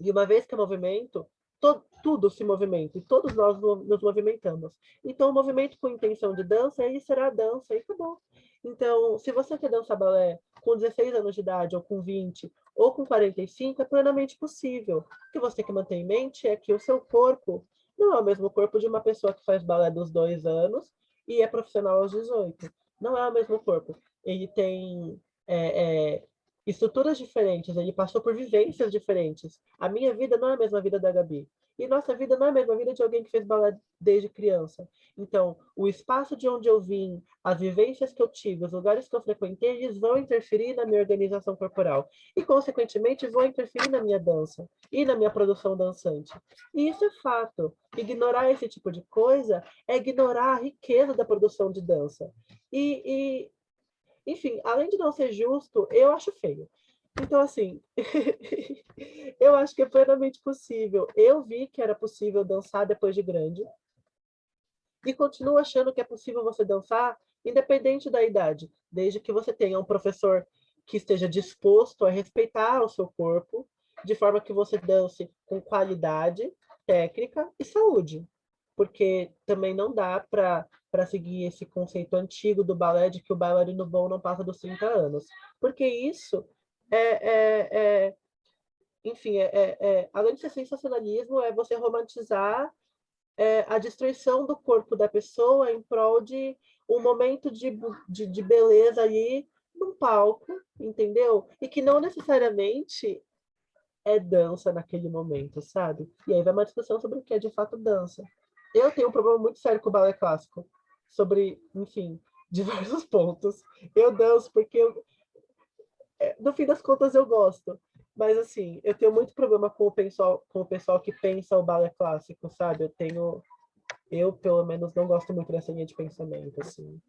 E uma vez que é movimento, tudo se movimenta, e todos nós nos movimentamos. Então, o movimento com intenção de dança, ele será dança, e acabou. Então, se você quer dançar balé com 16 anos de idade, ou com 20, ou com 45, é plenamente possível. O que você tem que manter em mente é que o seu corpo não é o mesmo corpo de uma pessoa que faz balé dos 2 anos e é profissional aos 18. Não é o mesmo corpo. Ele tem estruturas diferentes, ele passou por vivências diferentes. A minha vida não é a mesma vida da Gabi. E nossa vida não é a mesma vida de alguém que fez balé desde criança. Então, o espaço de onde eu vim, as vivências que eu tive, os lugares que eu frequentei, eles vão interferir na minha organização corporal. E, consequentemente, vão interferir na minha dança e na minha produção dançante. E isso é fato. Ignorar esse tipo de coisa é ignorar a riqueza da produção de dança. Enfim, além de não ser justo, eu acho feio. Então, assim, eu acho que é plenamente possível. Eu vi que era possível dançar depois de grande e continuo achando que é possível você dançar independente da idade, desde que você tenha um professor que esteja disposto a respeitar o seu corpo, de forma que você dance com qualidade, técnica e saúde. Porque também não dá para seguir esse conceito antigo do balé de que o bailarino bom não passa dos 30 anos. Porque isso enfim, além de ser sensacionalismo, é você romantizar a destruição do corpo da pessoa em prol de um momento de beleza ali num palco, entendeu? E que não necessariamente é dança naquele momento, sabe? E aí vai uma discussão sobre o que é de fato dança. Eu tenho um problema muito sério com o balé clássico, sobre, enfim, diversos pontos. Eu danço porque, no fim das contas, eu gosto. Mas, assim, eu tenho muito problema com o pessoal que pensa o balé clássico, sabe? Eu, pelo menos, não gosto muito dessa linha de pensamento, assim,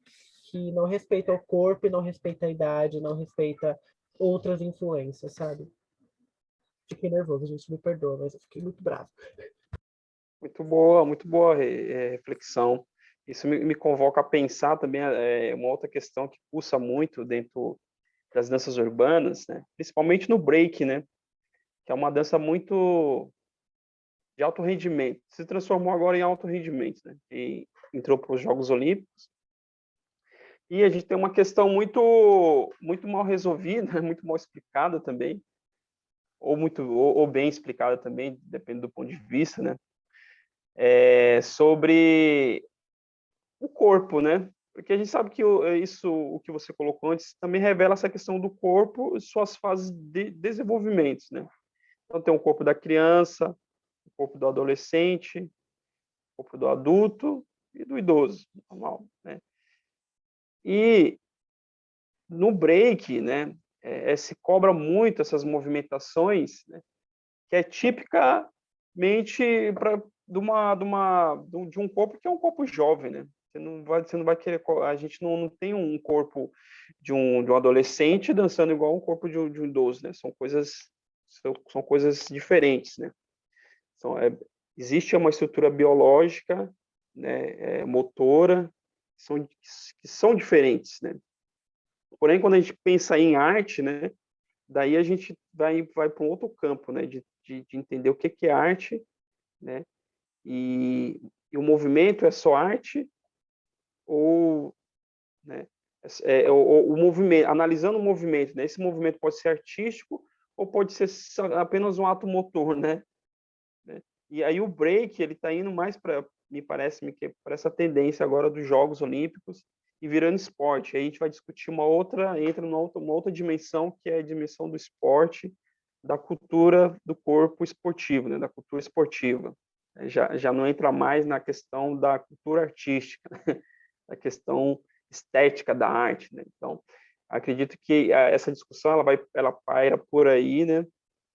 que não respeita o corpo e não respeita a idade, não respeita outras influências, sabe? Fiquei nervoso, gente, me perdoa, mas eu fiquei muito bravo. Muito boa reflexão. Isso me convoca a pensar também uma outra questão que pulsa muito dentro das danças urbanas, né? Principalmente no break, né? Que é uma dança muito de alto rendimento. Se transformou agora em alto rendimento, né? E entrou para os Jogos Olímpicos. E a gente tem uma questão muito mal resolvida, muito mal explicada também, ou bem explicada também, depende do ponto de vista, né? Sobre o corpo, né? Porque a gente sabe que o que você colocou antes também revela essa questão do corpo e suas fases de desenvolvimento, né? Então tem o corpo da criança, o corpo do adolescente, o corpo do adulto e do idoso, normal, né? E no break, né, se cobra muito essas movimentações, né, que é tipicamente de um corpo que é um corpo jovem, né? Você não vai querer, a gente não tem um corpo de um adolescente dançando igual um corpo de um idoso, né? São coisas diferentes, né? São, existe uma estrutura biológica, né, motora, que são diferentes, né? Porém, quando a gente pensa em arte, né, daí a gente vai para um outro campo, né, de entender o que é arte, né, e o movimento é só arte, ou, né, o movimento, analisando o movimento, né, esse movimento pode ser artístico ou pode ser apenas um ato motor, né? E aí o break, ele está indo mais para, me parece, para essa tendência agora dos Jogos Olímpicos e virando esporte. Aí a gente vai discutir entra uma outra dimensão, que é a dimensão do esporte, da cultura do corpo esportivo, né, da cultura esportiva. Já não entra mais na questão da cultura artística, né, da questão estética da arte, né? Então, acredito que essa discussão ela paira por aí, né?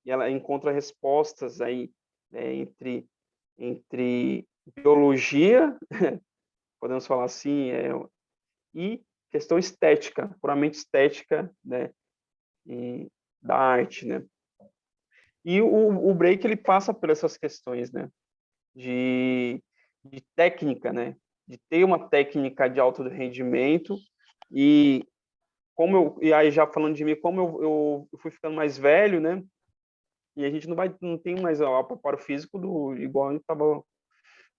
E ela encontra respostas aí, né, entre biologia, podemos falar assim, e questão estética, puramente estética, né, da arte, né? E o break, ele passa por essas questões, né, de, de técnica, né, de ter uma técnica de alto rendimento e e aí já falando de mim, como eu fui ficando mais velho, né, e a gente não tem mais o preparo físico igual a gente estava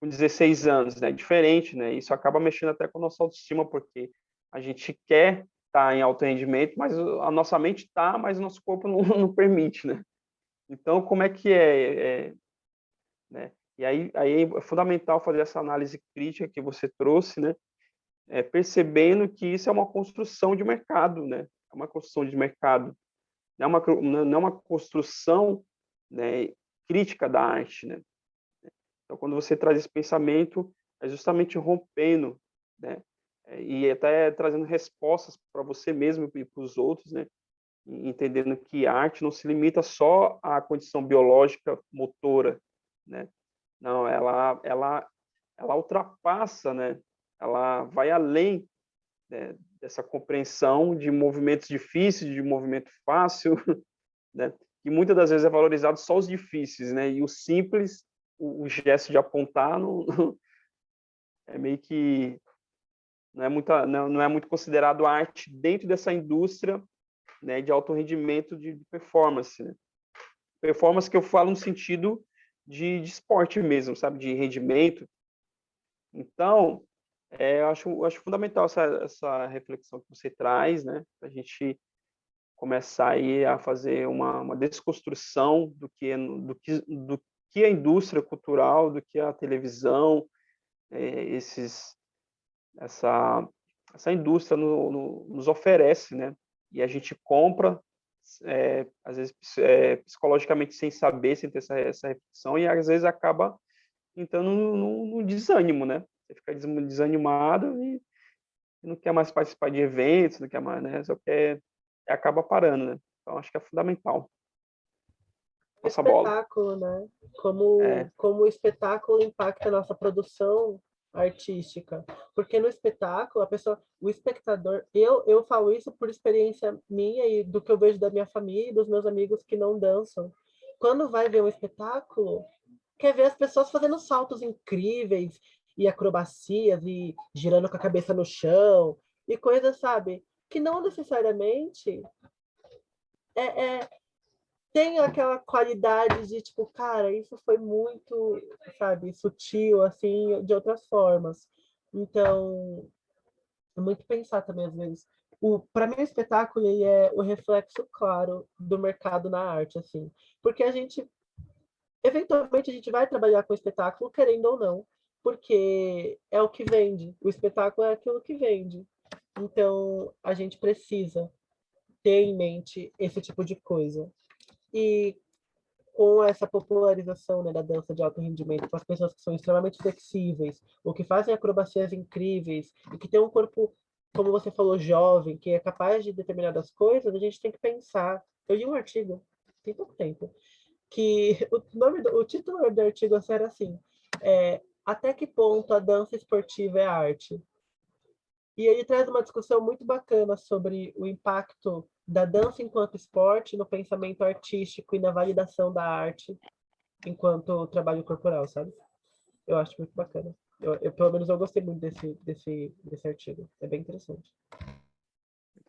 com 16 anos, né? Diferente, né? Isso acaba mexendo até com a nossa autoestima, porque a gente quer estar em alto rendimento, mas a nossa mente está, mas o nosso corpo não permite, né? Então, como é que né? E aí é fundamental fazer essa análise crítica que você trouxe, né? Percebendo que isso é uma construção de mercado, né? É uma construção de mercado. não é uma construção, né, crítica da arte, né? Então, quando você traz esse pensamento, é justamente rompendo, né, e até trazendo respostas para você mesmo e para os outros, né, entendendo que a arte não se limita só à condição biológica motora, né? Não, ela ultrapassa, né? Ela vai além, né, dessa compreensão de movimentos difíceis, de movimento fácil, né? E muitas das vezes é valorizado só os difíceis, né? E o simples, o gesto de apontar, não, é meio que não é muito considerado arte dentro dessa indústria, né, de alto rendimento de performance, né? Performance que eu falo no sentido de esporte mesmo, sabe? De rendimento. Então, eu acho fundamental essa reflexão que você traz, né? Para a gente começar aí a fazer uma desconstrução do que a indústria cultural, do que a televisão, esses, essa indústria nos oferece, né? E a gente compra, às vezes, psicologicamente sem saber, sem ter essa reflexão, e às vezes acaba entrando no desânimo, né? Você fica desanimado e não quer mais participar de eventos, não quer mais, né? Só quer, acaba parando, né? Então, acho que é fundamental. Passa a bola. Espetáculo, né? É, Como o espetáculo impacta a nossa produção artística. Porque no espetáculo, o espectador, eu falo isso por experiência minha e do que eu vejo da minha família e dos meus amigos que não dançam. Quando vai ver um espetáculo, quer ver as pessoas fazendo saltos incríveis e acrobacias e girando com a cabeça no chão e coisas, sabe? Que não necessariamente é, é tem aquela qualidade de tipo, cara, isso foi muito, sabe, sutil, assim, de outras formas. Então, é muito pensar também, às vezes. Para mim, o espetáculo ele é o reflexo claro do mercado na arte, assim. Porque eventualmente, a gente vai trabalhar com espetáculo, querendo ou não, porque é o que vende. O espetáculo é aquilo que vende. Então, a gente precisa ter em mente esse tipo de coisa. E com essa popularização, né, da dança de alto rendimento, com as pessoas que são extremamente flexíveis, ou que fazem acrobacias incríveis, e que tem um corpo, como você falou, jovem, que é capaz de determinadas coisas, a gente tem que pensar. Eu li um artigo, tem pouco tempo, que o título do artigo era assim, até que ponto a dança esportiva é arte? E ele traz uma discussão muito bacana sobre o impacto da dança enquanto esporte no pensamento artístico e na validação da arte enquanto trabalho corporal, sabe? Eu acho muito bacana. Pelo menos, eu gostei muito desse artigo. É bem interessante.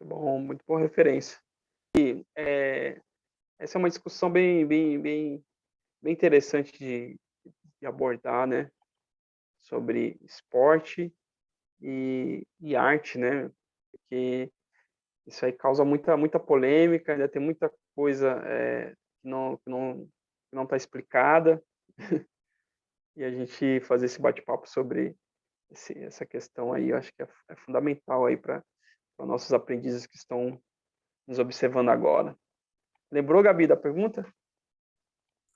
muito bom, muito boa referência. E essa é uma discussão bem interessante de abordar, né? Sobre esporte e arte, né? Porque isso aí causa muita polêmica, ainda tem muita coisa que não está explicada, e a gente fazer esse bate-papo sobre essa questão aí, eu acho que é fundamental aí para nossos aprendizes que estão nos observando agora. Lembrou, Gabi, da pergunta?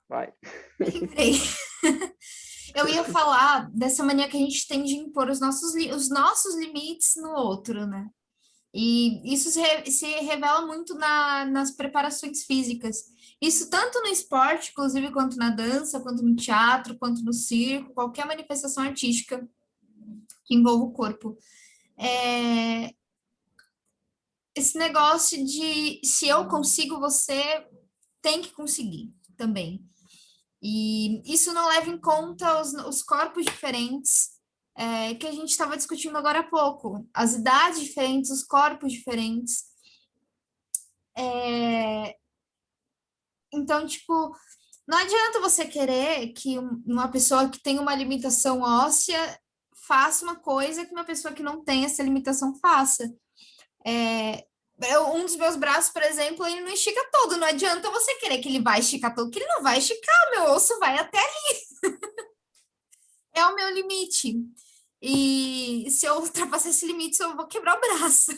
Vai. Lembrei. Eu ia falar dessa mania que a gente tem de impor os nossos limites no outro, né? E isso se revela muito nas preparações físicas. Isso tanto no esporte, inclusive, quanto na dança, quanto no teatro, quanto no circo, qualquer manifestação artística que envolva o corpo. Esse negócio de se eu consigo, você tem que conseguir também. E isso não leva em conta os corpos diferentes, que a gente estava discutindo agora há pouco, as idades diferentes, os corpos diferentes. Então, tipo, não adianta você querer que uma pessoa que tem uma limitação óssea faça uma coisa que uma pessoa que não tem essa limitação faça. Um dos meus braços, por exemplo, ele não estica todo. Não adianta você querer que ele vai esticar todo, que ele não vai esticar. Meu osso vai até ali. É o meu limite. E se eu ultrapassar esse limite, eu vou quebrar o braço.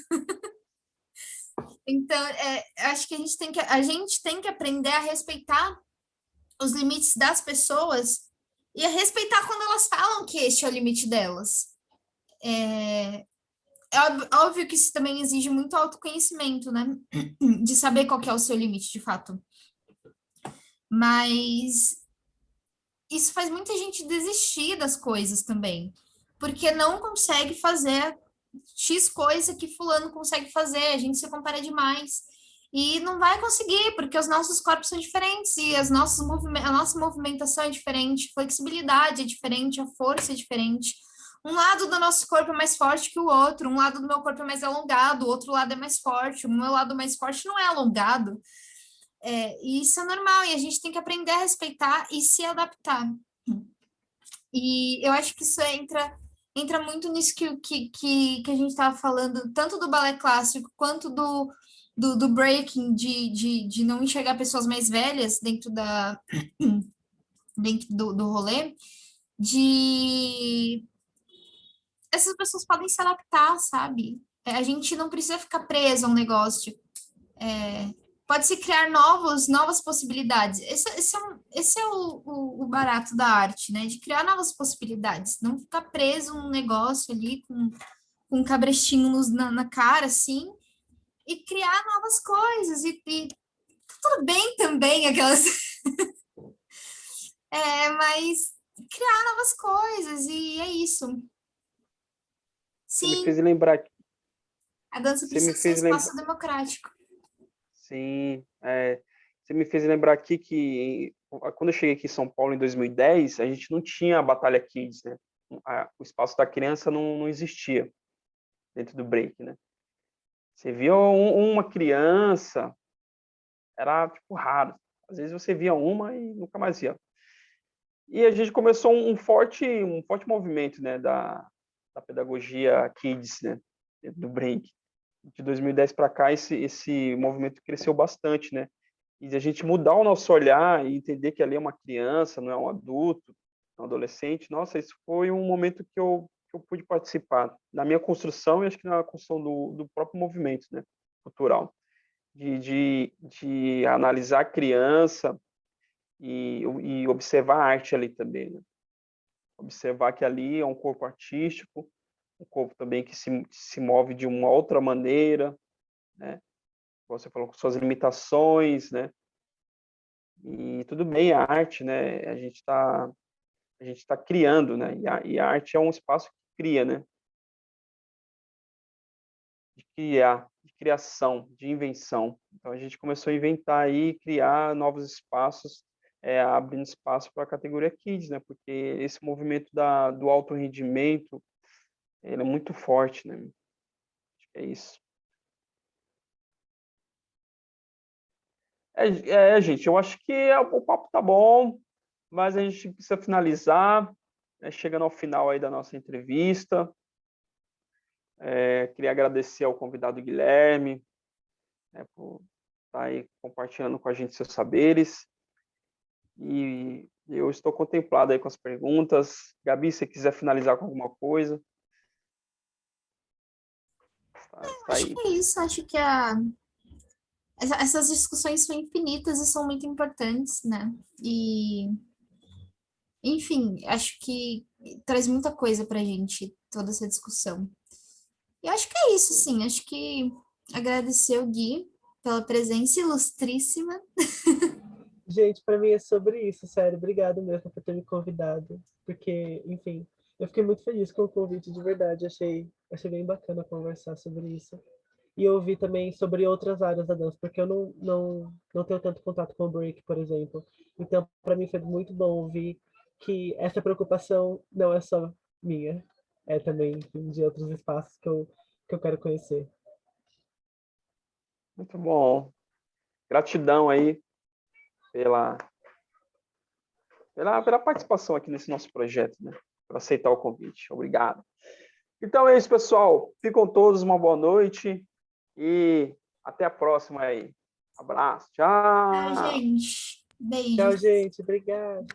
Então, eu acho que a gente tem que aprender a respeitar os limites das pessoas e a respeitar quando elas falam que este é o limite delas. É óbvio que isso também exige muito autoconhecimento, né? De saber qual que é o seu limite, de fato. Mas isso faz muita gente desistir das coisas também, porque não consegue fazer X coisa que fulano consegue fazer, a gente se compara demais. E não vai conseguir, porque os nossos corpos são diferentes e a nossa movimentação é diferente, flexibilidade é diferente, a força é diferente. Um lado do nosso corpo é mais forte que o outro, um lado do meu corpo é mais alongado, o outro lado é mais forte, o meu lado mais forte não é alongado. E isso é normal, e a gente tem que aprender a respeitar e se adaptar. E eu acho que isso entra muito nisso que a gente estava falando, tanto do balé clássico quanto do breaking, de não enxergar pessoas mais velhas dentro do rolê, de essas pessoas podem se adaptar, sabe? A gente não precisa ficar preso a um negócio. Pode-se criar novas possibilidades. Esse é o barato da arte, né? De criar novas possibilidades. Não ficar preso a um negócio ali com um cabrestinho na cara, assim, e criar novas coisas. E tá tudo bem também, aquelas. Mas criar novas coisas, e é isso. Você me Sim, fez lembrar, a dança você me precisa ser um fez lembrar, espaço democrático. sim, você me fez lembrar aqui que quando eu cheguei aqui em São Paulo em 2010, a gente não tinha a Batalha Kids, né? O espaço da criança não existia dentro do break, né? Você via uma criança, era tipo raro. Às vezes você via uma e nunca mais via. E a gente começou um forte movimento, né, da pedagogia Kids, né, dentro do break. De 2010 para cá, esse movimento cresceu bastante, né? E a gente mudar o nosso olhar e entender que ali é uma criança, não é um adulto, é um adolescente. Nossa, isso foi um momento que eu pude participar na minha construção e acho que na construção do próprio movimento, né, cultural. De analisar a criança e observar a arte ali também, né? Observar que ali é um corpo artístico, um corpo também que se move de uma outra maneira, né? Você falou com suas limitações, né? E tudo bem, a arte, né? A gente tá criando, né? E a arte é um espaço que cria, né? De criar, de criação, de invenção. Então a gente começou a inventar aí, criar novos espaços, abrindo espaço para a categoria Kids, né? Porque esse movimento do alto rendimento, ele é muito forte, né? Acho que é isso. Gente, eu acho que o papo tá bom, mas a gente precisa finalizar, né? Chegando ao final aí da nossa entrevista. Queria agradecer ao convidado Guilherme, né, por estar aí compartilhando com a gente seus saberes. E eu estou contemplado aí com as perguntas. Gabi, se você quiser finalizar com alguma coisa, está Acho que aí. é isso, acho que essas discussões são infinitas e são muito importantes, né? E, enfim, acho que traz muita coisa para a gente, toda essa discussão. E acho que é isso, sim. Acho que agradecer o Gui pela presença ilustríssima. Gente, para mim é sobre isso, sério. Obrigado mesmo por ter me convidado, porque, enfim, eu fiquei muito feliz com o convite, de verdade. Achei bem bacana conversar sobre isso. E ouvir também sobre outras áreas da dança, porque eu não tenho tanto contato com o break, por exemplo. Então, para mim foi muito bom ouvir que essa preocupação não é só minha, é também, enfim, de outros espaços que eu quero conhecer. Muito bom. Gratidão aí pela, pela participação aqui nesse nosso projeto, né? Por aceitar o convite. Obrigado. Então é isso, pessoal. Ficam todos uma boa noite e até a próxima aí. Abraço. Tchau, Tchau. gente. Tchau, Beijos. gente. Obrigado.